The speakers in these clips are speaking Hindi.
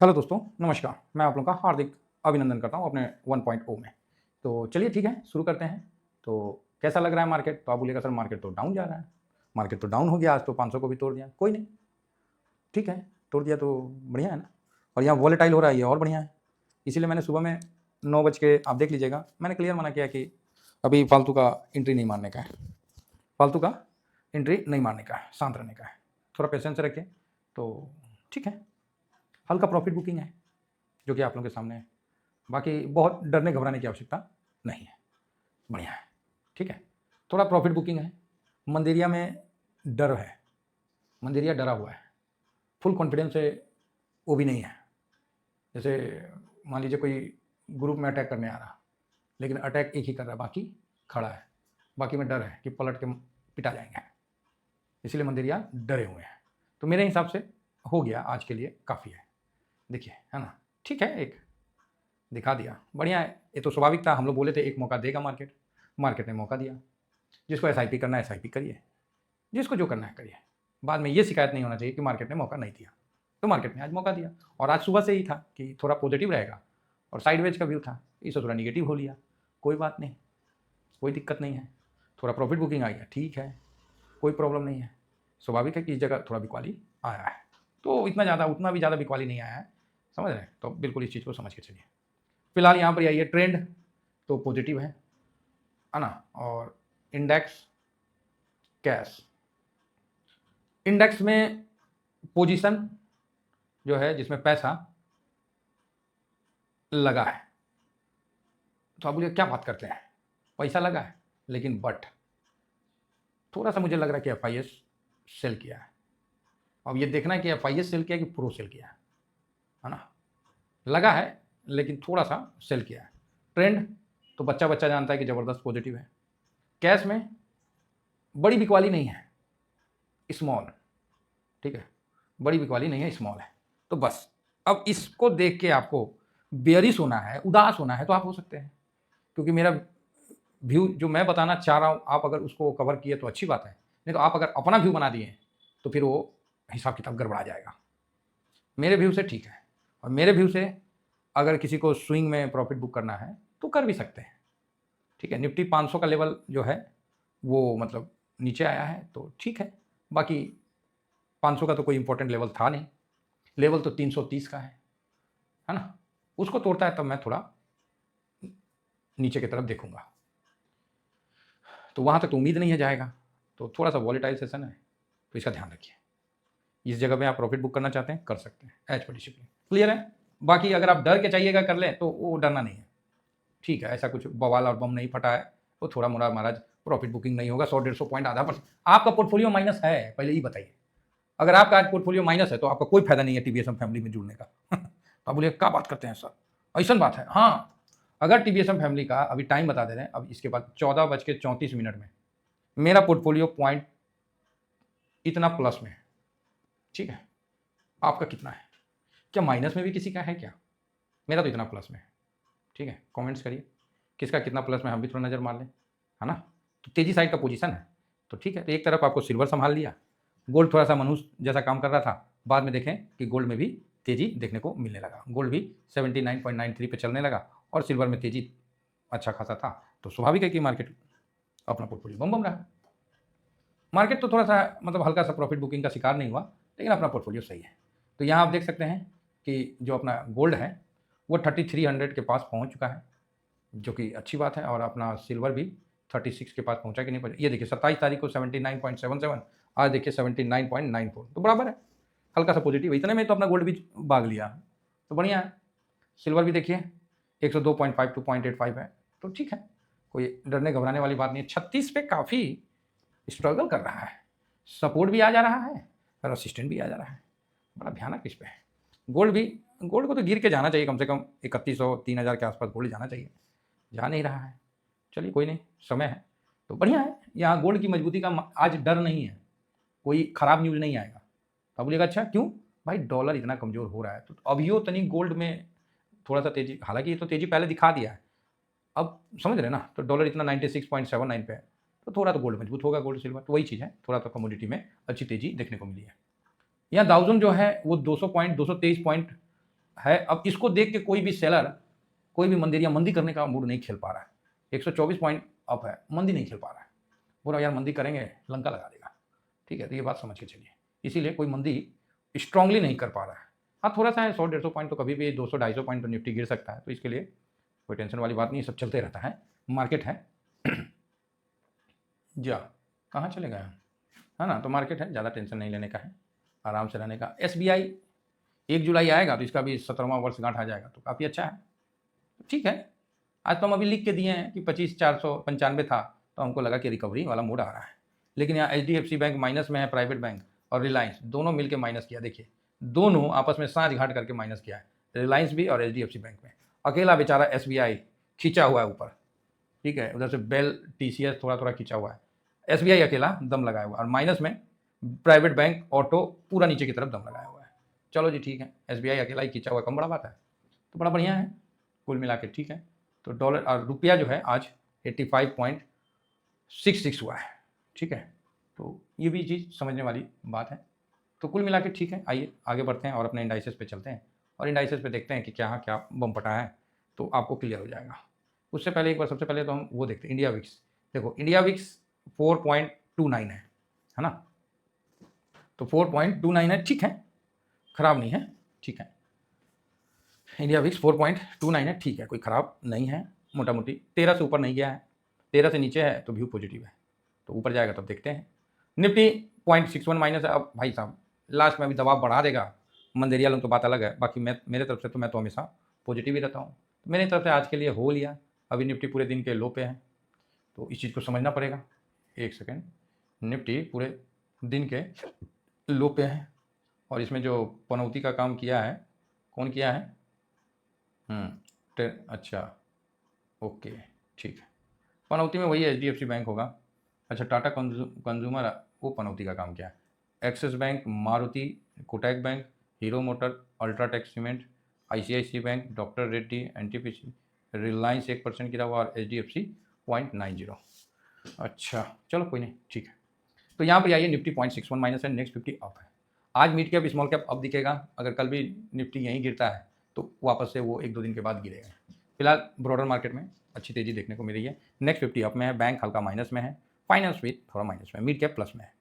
हेलो दोस्तों, नमस्कार। मैं आप लोगों का हार्दिक अभिनंदन करता हूँ अपने 1.0 में। तो चलिए ठीक है, शुरू करते हैं। तो कैसा लग रहा है मार्केट? तो आप बोलिएगा सर मार्केट तो डाउन जा रहा है। मार्केट तो डाउन हो गया, आज तो 500 को भी तोड़ दिया। कोई नहीं, ठीक है, तोड़ दिया तो बढ़िया है ना। और यहाँ वॉलेटाइल हो रहा है, ये और बढ़िया है। इसीलिए मैंने सुबह में 9 बज के, आप देख लीजिएगा, मैंने क्लियर मना किया कि अभी फालतू का एंट्री नहीं मारने का है, फालतू का एंट्री नहीं मारने का है, शांत रहने का है, थोड़ा पेशेंस रखें। तो ठीक है, हल्का प्रॉफिट बुकिंग है जो कि आप लोगों के सामने है। बाकी बहुत डरने घबराने की आवश्यकता नहीं है, बढ़िया है, ठीक है। थोड़ा प्रॉफिट बुकिंग है। मंदेरिया में डर है, मंदेरिया डरा हुआ है, फुल कॉन्फिडेंस से वो भी नहीं है। जैसे मान लीजिए कोई ग्रुप में अटैक करने आ रहा, लेकिन अटैक एक ही कर रहा है, बाकी खड़ा है, बाकी में डर है कि पलट के पिटा जाएंगे, इसलिए मंदेरिया डरे हुए हैं। तो मेरे हिसाब से हो गया आज के लिए, काफ़ी है। देखिए, है ना, ठीक है, एक दिखा दिया, बढ़िया है। ये तो स्वाभाविक था, हम लोग बोले थे एक मौका देगा मार्केट, मार्केट ने मौका दिया। जिसको एसआईपी करना है एसआईपी करिए, जिसको जो करना है करिए। बाद में ये शिकायत नहीं होना चाहिए कि मार्केट ने मौका नहीं दिया। तो मार्केट ने आज मौका दिया, और आज सुबह से ही था कि थोड़ा पॉजिटिव रहेगा, और साइडवेज का व्यू था, इसे थोड़ा निगेटिव हो लिया। कोई बात नहीं, कोई दिक्कत नहीं है। थोड़ा प्रॉफिट बुकिंग आ गया, ठीक है, कोई प्रॉब्लम नहीं है। स्वाभाविक है कि इस जगह थोड़ा बिकवाली आया है, तो इतना ज़्यादा, उतना भी ज़्यादा बिकवाली नहीं आया है, समझ रहे हैं। तो बिल्कुल इस चीज़ को समझ के चलिए। फिलहाल यहाँ पर आइए, ट्रेंड तो पॉजिटिव है ना। और इंडेक्स, कैश, इंडेक्स में पोजीशन जो है जिसमें पैसा लगा है। तो आप मुझे क्या बात करते हैं, पैसा लगा है, लेकिन बट थोड़ा सा मुझे लग रहा है कि एफआईएस सेल किया है। अब ये देखना है कि एफआईएस सेल किया कि प्रो सेल किया है ना। लगा है लेकिन थोड़ा सा सेल किया है। ट्रेंड तो बच्चा बच्चा जानता है कि ज़बरदस्त पॉजिटिव है। कैश में बड़ी बिकवाली नहीं है, स्मॉल, ठीक है, बड़ी बिकवाली नहीं है, स्मॉल है। तो बस अब इसको देख के आपको बेयरिश होना है, उदास होना है, तो आप हो सकते हैं, क्योंकि मेरा व्यू जो मैं बताना चाह रहा हूँ, आप अगर उसको कवर किए तो अच्छी बात है, नहीं तो आप अगर अपना व्यू बना दिए तो फिर वो हिसाब किताब गड़बड़ा जाएगा। मेरे व्यू से ठीक है, और मेरे व्यू से अगर किसी को स्विंग में प्रॉफिट बुक करना है तो कर भी सकते हैं, ठीक है। निफ्टी 500 का लेवल जो है वो मतलब नीचे आया है, तो ठीक है। बाकी 500 का तो कोई इंपॉर्टेंट लेवल था नहीं, लेवल तो 330 का है ना। उसको तोड़ता है तब मैं थोड़ा नीचे की तरफ देखूंगा, तो वहाँ तक तो उम्मीद नहीं है जाएगा। तो थोड़ा सा वॉलेटाइल सेशन है, तो इसका ध्यान रखिए। इस जगह पे आप प्रॉफिट बुक करना चाहते हैं कर सकते हैं, एज पर डिसिप्लिन, क्लियर है। बाकी अगर आप डर के चाहिएगा कर लें तो वो डरना नहीं है, ठीक है। ऐसा कुछ बवाल और बम नहीं फटा है, वो थोड़ा मोड़ा महाराज प्रॉफिट बुकिंग नहीं होगा, 100-150 पॉइंट, आधा % आपका पोर्टफोलियो माइनस है, पहले ही बताइए। अगर आपका आज पोर्टफोलियो माइनस है तो आपका कोई फायदा नहीं है टीवीएसएम फैमिली में जुड़ने का। तो आप बोलिए क्या बात करते हैं सर, ऐसा बात है। हाँ, अगर टीवीएसएम फैमिली का अभी टाइम बता दे रहे हैं, अब इसके बाद 14:34 में मेरा पोर्टफोलियो पॉइंट इतना प्लस में है, ठीक है। आपका कितना है, क्या माइनस में भी किसी का है क्या? मेरा तो इतना प्लस में है, ठीक है। कमेंट्स करिए किसका कितना प्लस में, हम भी थोड़ा नज़र मार लें, है ना। तो तेजी साइड का पोजीशन है, तो ठीक है। तो एक तरफ आपको सिल्वर संभाल लिया, गोल्ड थोड़ा सा मनुष्य जैसा काम कर रहा था, बाद में देखें कि गोल्ड में भी तेजी देखने को मिलने लगा। गोल्ड भी 79.93 पे चलने लगा, और सिल्वर में तेजी अच्छा खासा था। तो स्वाभाविक है कि मार्केट अपना पोर्टफोलियो बम बम रहा। मार्केट तो थोड़ा सा मतलब हल्का सा प्रॉफिट बुकिंग का शिकार नहीं हुआ, लेकिन अपना पोर्टफोलियो सही है। तो यहाँ आप देख सकते हैं कि जो अपना गोल्ड है वो 3300 के पास पहुँच चुका है, जो कि अच्छी बात है। और अपना सिल्वर भी 36 के पास पहुंचा कि नहीं पहुंचा, ये देखिए 27 तारीख को 79.77, आज देखिए 79.94, तो बराबर है, हल्का सा पॉजिटिव है। इतने में तो अपना गोल्ड भी भाग लिया, तो बढ़िया है। सिल्वर भी देखिए 102.5 टू 0.85 है, तो ठीक है, कोई डरने घबराने वाली बात नहीं है। 36 पे काफ़ी स्ट्रगल कर रहा है, सपोर्ट भी आ जा रहा है, रेसिस्टेंट भी आ जा रहा है, बड़ा भयानक इस पे है। गोल्ड भी, गोल्ड को तो गिर के जाना चाहिए, कम से कम 3100-3000 के आसपास गोल्ड जाना चाहिए, जा नहीं रहा है। चलिए कोई नहीं, समय है, तो बढ़िया है। यहाँ गोल्ड की मजबूती का आज डर नहीं है, कोई ख़राब न्यूज़ नहीं आएगा। तो बोलिएगा अच्छा क्यों भाई, डॉलर इतना कमज़ोर हो रहा है, तो अभियो तनी गोल्ड में थोड़ा सा तेज़ी, हालांकि ये तो तेज़ी पहले दिखा दिया है, अब समझ रहे ना। तो डॉलर इतना 96.79 पे है, तो थोड़ा तो गोल्ड मजबूत होगा, गोल्ड सिल्वर तो वही चीज़ है, थोड़ा तो कमोडिटी में अच्छी तेज़ी देखने को मिली है। यहाँ दाउजन जो है वो 200 पॉइंट 223 पॉइंट है। अब इसको देख के कोई भी सेलर, कोई भी मंदिर या मंदी करने का मूड नहीं खेल पा रहा है। 124 पॉइंट अप है, मंदी नहीं खेल पा रहा है। बोला यार मंदी करेंगे लंका लगा देगा, ठीक है, तो ये बात समझ के चलिए। इसीलिए कोई मंदी स्ट्रांगली नहीं कर पा रहा है। हाँ थोड़ा सा है 100-150 पॉइंट तो कभी भी 200-250 पॉइंट तो निफ्टी गिर सकता है, तो इसके लिए कोई टेंशन वाली बात नहीं, सब चलते रहता है, मार्केट है। जा कहाँ चले गए है ना, तो मार्केट है, ज़्यादा टेंशन नहीं लेने का है, आराम से रहने का। SBI 1 जुलाई आएगा तो इसका भी 17वां वर्षगांठ आ जाएगा, तो काफ़ी अच्छा है, ठीक है। आज तो हम अभी लिख के दिए हैं कि 25,495 था, तो हमको लगा कि रिकवरी वाला मूड आ रहा है, लेकिन यहाँ HDFC बैंक माइनस में है, प्राइवेट बैंक और रिलायंस दोनों मिलकर माइनस किया। देखिए दोनों आपस में साँझ घाट करके माइनस किया है, रिलायंस भी और HDFC बैंक में। अकेला बेचारा SBI खींचा हुआ है ऊपर, ठीक है, उधर से बेल TCS थोड़ा थोड़ा खींचा हुआ है, SBI अकेला दम लगाया हुआ है, और माइनस में प्राइवेट बैंक ऑटो पूरा नीचे की तरफ दम लगाया हुआ है। चलो जी ठीक है, SBI अकेला ही खींचा हुआ है, कम बड़ा बात है, तो बड़ा बढ़िया है कुल मिला के, ठीक है। तो डॉलर और रुपया जो है आज 85.66 हुआ है, ठीक है, तो ये भी चीज़ समझने वाली बात है। तो कुल मिला के ठीक है, आइए आगे बढ़ते हैं और अपने इंडाइसेस पे चलते हैं, और इंडाइसेस पे देखते हैं कि क्या क्या बम पटा है, तो आपको क्लियर हो जाएगा। उससे पहले एक बार सबसे पहले तो हम वो देखते हैं इंडिया विक्स। देखो इंडिया विक्स 4.29 है ना, तो 4.29 है, ठीक है, खराब नहीं है, ठीक है। इंडिया विक्स 4.29 है, ठीक है, कोई ख़राब नहीं है, मोटा मोटी 13 से ऊपर नहीं गया है, 13 से नीचे है तो व्यू पॉजिटिव है, तो ऊपर जाएगा तब देखते हैं। निफ्टी 0.61 माइनस है। अब भाई साहब लास्ट में अभी दबाव बढ़ा देगा मंदेरिया लोग, तो बात अलग है, बाकी मेरे तरफ से तो मैं तो हमेशा पॉजिटिव ही रहता हूँ। तो मेरी तरफ से आज के लिए हो लिया, अभी निफ्टी पूरे दिन के लो पे है, तो इस चीज़ को समझना पड़ेगा। एक सेकेंड, निफ्टी पूरे दिन के लो पे है, और इसमें जो पनौती का काम किया है, कौन किया है? अच्छा ओके, ठीक है, पनौती में वही HDFC बैंक होगा। अच्छा टाटा कंज्यूमर वो पनौती का काम किया है, axis bank, Maruti, Kotak bank, hero motor, UltraTech cement, ICICI bank, doctor Reddy, NTPC, Reliance 1% गिरा हुआ, और HDFC 0.90। अच्छा चलो कोई नहीं, ठीक है। तो यहाँ पर आइए, निफ्टी 0.61 माइनस है, नेक्स्ट 50 अप है। आज mid cap small cap up दिखेगा, अगर कल भी निफ्टी यहीं गिरता है तो वापस से वो 1-2 दिन के बाद गिरेगा। फिलहाल ब्रॉडर मार्केट में अच्छी तेज़ी देखने को मिल रही है। नेक्स्ट 50 अप में है, बैंक हल्का माइनस में है, फाइनेंस भी थोड़ा माइनस में है, मिड कैप प्लस में है,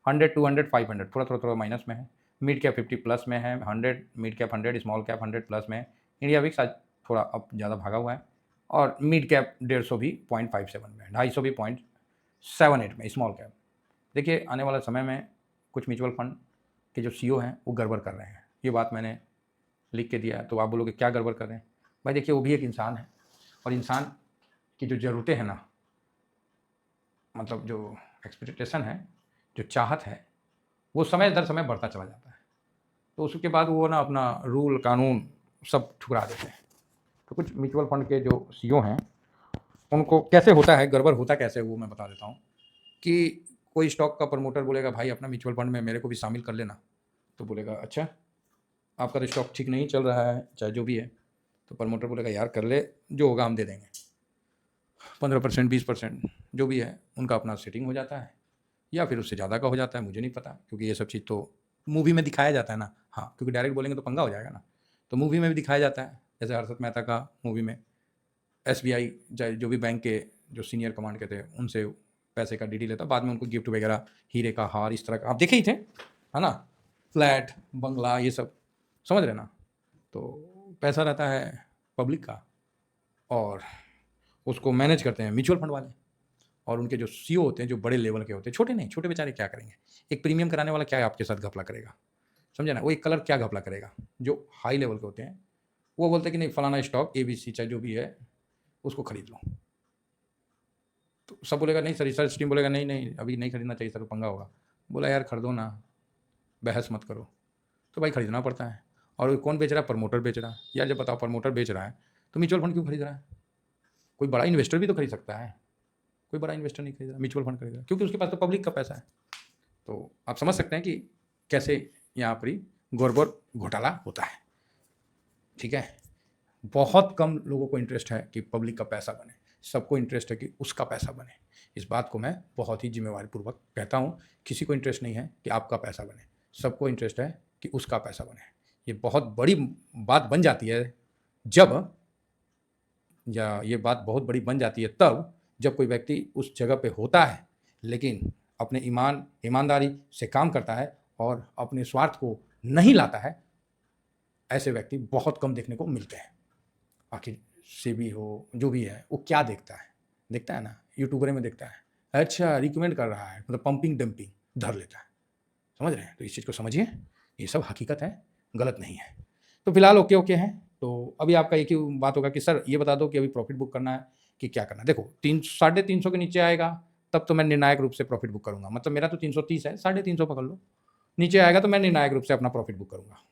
100, 200, 500 थोड़ा माइनस में है, मिड कैप 50 प्लस में है, 100 mid cap 100, small cap 100 plus में है। इंडिया विक्स आज थोड़ा अप ज़्यादा भागा हुआ है, और मिड कैप 150 भी 0.57 में है, 250 भी 0.78 में स्मॉल कैप। देखिए आने वाला समय में कुछ म्यूचुअल फंड के जो CEO हैं वो गड़बड़ कर रहे हैं, ये बात मैंने लिख के दिया है। तो आप बोलोगे क्या गड़बड़ कर रहे हैं? भाई देखिए वो भी एक इंसान है, और इंसान की जो ज़रूरतें हैं ना, मतलब जो एक्सपेक्टेशन है, जो चाहत है, वो समय दर समय बढ़ता चला जाता है, तो उसके बाद वो ना अपना रूल कानून सब ठुकरा देते हैं। तो कुछ म्यूचुअल फंड के जो CEO हैं उनको कैसे होता है गड़बड़, होता कैसे वो मैं बता देता हूँ। कि कोई स्टॉक का प्रमोटर बोलेगा भाई अपना म्यूचुअल फंड में मेरे को भी शामिल कर लेना, तो बोलेगा अच्छा आपका तो स्टॉक ठीक नहीं चल रहा है, चाहे जो भी है, तो प्रमोटर बोलेगा यार कर ले, जो होगा हम दे देंगे, 15%, 20% जो भी है उनका अपना सेटिंग हो जाता है, या फिर उससे ज़्यादा का हो जाता है, मुझे नहीं पता, क्योंकि ये सब चीज़ तो मूवी में दिखाया जाता है ना। हाँ क्योंकि डायरेक्ट बोलेंगे तो पंगा हो जाएगा ना, तो मूवी में भी दिखाया जाता है, जैसे हर्षद मेहता का मूवी में SBI जो भी बैंक के जो सीनियर कमांड के थे उनसे पैसे का DD लेता, बाद में उनको गिफ्ट वगैरह, हीरे का हार, इस तरह का आप देखे ही थे, है ना, फ्लैट, बंगला, ये सब समझ रहे ना। तो पैसा रहता है पब्लिक का, और उसको मैनेज करते हैं म्यूचुअल फंड वाले, और उनके जो CEO होते हैं जो बड़े लेवल के होते हैं, छोटे नहीं, छोटे बेचारे क्या करेंगे, एक प्रीमियम कराने वाला क्या आपके साथ घपला करेगा, समझे ना, वो एक कलर क्या घपला करेगा। जो हाई लेवल के होते हैं वो बोलते हैं कि नहीं फलाना स्टॉक ABC चाहे जो भी है उसको खरीद लो, तो सब बोलेगा नहीं सर, रिसर्च टीम बोलेगा नहीं नहीं अभी नहीं खरीदना चाहिए सर, पंगा होगा। बोला यार खरीदो ना, बहस मत करो, तो भाई खरीदना पड़ता है। और कौन बेच रहा है? प्रमोटर बेच रहा है। यार जब बताओ प्रमोटर बेच रहा है तो म्यूचुअल फंड क्यों खरीद रहा है? कोई बड़ा इन्वेस्टर भी तो खरीद सकता है, कोई बड़ा इन्वेस्टर नहीं खरीद रहा, म्यूचुअल फंड खरीद रहा है, क्योंकि उसके पास तो पब्लिक का पैसा है। तो आप समझ सकते हैं कि कैसे यहाँ पर गड़बड़ घोटाला होता है, ठीक है। बहुत कम लोगों को इंटरेस्ट है कि पब्लिक का पैसा बने, सबको इंटरेस्ट है कि उसका पैसा बने। इस बात को मैं बहुत ही जिम्मेवारीपूर्वक कहता हूँ, किसी को इंटरेस्ट नहीं है कि आपका पैसा बने, सबको इंटरेस्ट है कि उसका पैसा बने। ये बहुत बड़ी बात बन जाती है जब, या ये बात बहुत बड़ी बन जाती है तब जब कोई व्यक्ति उस जगह पे होता है लेकिन अपने ईमानदारी से काम करता है और अपने स्वार्थ को नहीं लाता है। ऐसे व्यक्ति बहुत कम देखने को मिलते हैं। आखिर सेबी हो, जो भी है, वो क्या देखता है ना, यूट्यूबर में देखता है, अच्छा रिकमेंड कर रहा है, मतलब पंपिंग डंपिंग धर लेता है। समझ रहे हैं? तो इस चीज़ को समझिए, ये सब हकीकत है, गलत नहीं है। तो फिलहाल ओके है। तो अभी आपका एक ही बात होगा कि सर ये बता दो कि अभी प्रॉफिट बुक करना है कि क्या करना है। देखो 300 के नीचे आएगा तब तो मैं निर्णायक रूप से प्रॉफिट बुक करूंगा, मतलब मेरा तो 330 है, 350 पकड़ लो। नीचे आएगा तो मैं निर्णायक रूप से अपना प्रॉफिट बुक करूंगा।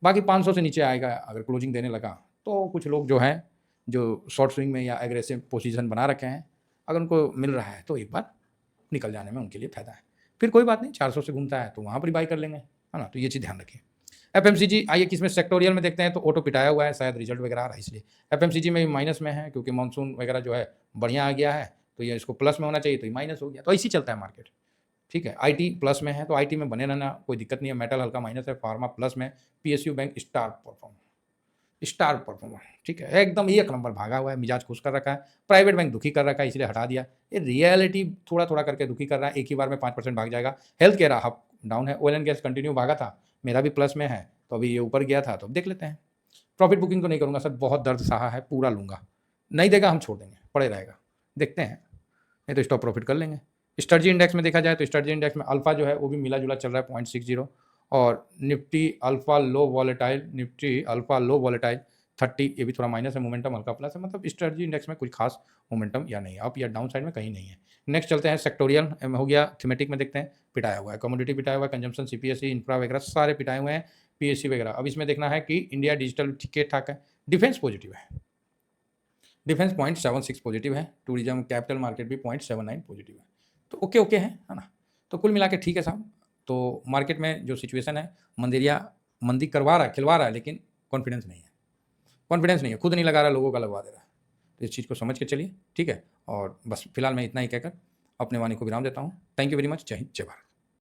बाकी 500 से नीचे आएगा, अगर क्लोजिंग देने लगा तो कुछ लोग जो हैं जो शॉर्ट स्विंग में या एग्रेसिव पोजीशन बना रखे हैं, अगर उनको मिल रहा है तो एक बार निकल जाने में उनके लिए फायदा है। फिर कोई बात नहीं, 400 से घूमता है तो वहाँ पर ही बाई कर लेंगे, है ना। तो ये चीज़ ध्यान रखिए। एफएमसीजी आइए किसमें सेक्टोरियल में देखते हैं, तो ऑटो पिटाया हुआ है, शायद रिजल्ट वगैरह आ रहा है इसलिए। एफएमसीजी में भी माइनस में है क्योंकि मानसून वगैरह जो है बढ़िया आ गया है, तो ये इसको प्लस में होना चाहिए, तो ये माइनस हो गया। तो ऐसे ही चलता है मार्केट, ठीक है। आईटी प्लस में है तो आईटी में बने रहना, कोई दिक्कत नहीं है। मेटल हल्का माइनस है, फार्मा प्लस में, पीएसयू बैंक स्टार परफॉर्मर, ठीक है, एकदम एक नंबर भागा हुआ है, मिजाज खुश कर रखा है। प्राइवेट बैंक दुखी कर रखा है, इसलिए हटा दिया। ये रियलिटी थोड़ा थोड़ा करके दुखी कर रहा है, एक ही बार में 5% भाग जाएगा। हेल्थ केयर हाफ डाउन है। ऑयल एंड गैस कंटिन्यू भागा था, मेरा भी प्लस में है, तो अभी ये ऊपर गया था, तो देख लेते हैं। प्रॉफिट बुकिंग तो नहीं करूंगा सर, बहुत दर्द सहा है, पूरा लूंगा। नहीं देगा हम छोड़ देंगे, पड़े रहेगा, देखते हैं, नहीं तो स्टॉप प्रॉफिट कर लेंगे। स्ट्रेटजी इंडेक्स में देखा जाए तो स्ट्रेटजी इंडेक्स में अल्फा जो है वो भी मिला जुला चल रहा है 0.60, और निफ्टी अल्फा लो वॉलेटाइल 30, ये भी थोड़ा माइनस है, मोमेंटम हल्का प्लस है। मतलब स्ट्रेटजी इंडेक्स में कुछ खास मोमेंटम या नहीं, अप या डाउन साइड में कहीं नहीं है। नेक्स्ट चलते हैं सेक्टोरियल हो गया, थीमेटिक में देखते हैं। पिटाया हुआ है, कमोडिटी पिटाया हुआ है, कंजम्पशन, सीपीएसई, इंफ्रा वगैरह सारे पिटाए हुए हैं, पीएससी वगैरह। अब इसमें देखना है कि इंडिया डिजिटल ठीक ठाक है। डिफेंस पॉजिटिव है, डिफेंस 0.76 पॉजिटिव है। टूरिज्म कैपिटल मार्केट भी 0.79 पॉजिटिव है। तो ओके है ना। तो कुल मिला के ठीक है साहब। तो मार्केट में जो सिचुएशन है, मंदी खिलवा रहा है, लेकिन कॉन्फिडेंस नहीं है, खुद नहीं लगा रहा, लोगों का लगवा दे रहा है। तो इस चीज़ को समझ के चलिए, ठीक है। और बस फिलहाल मैं इतना ही कहकर अपने वाणी को विराम देता हूँ। Thank you very much. जय हिंद, जय भारत।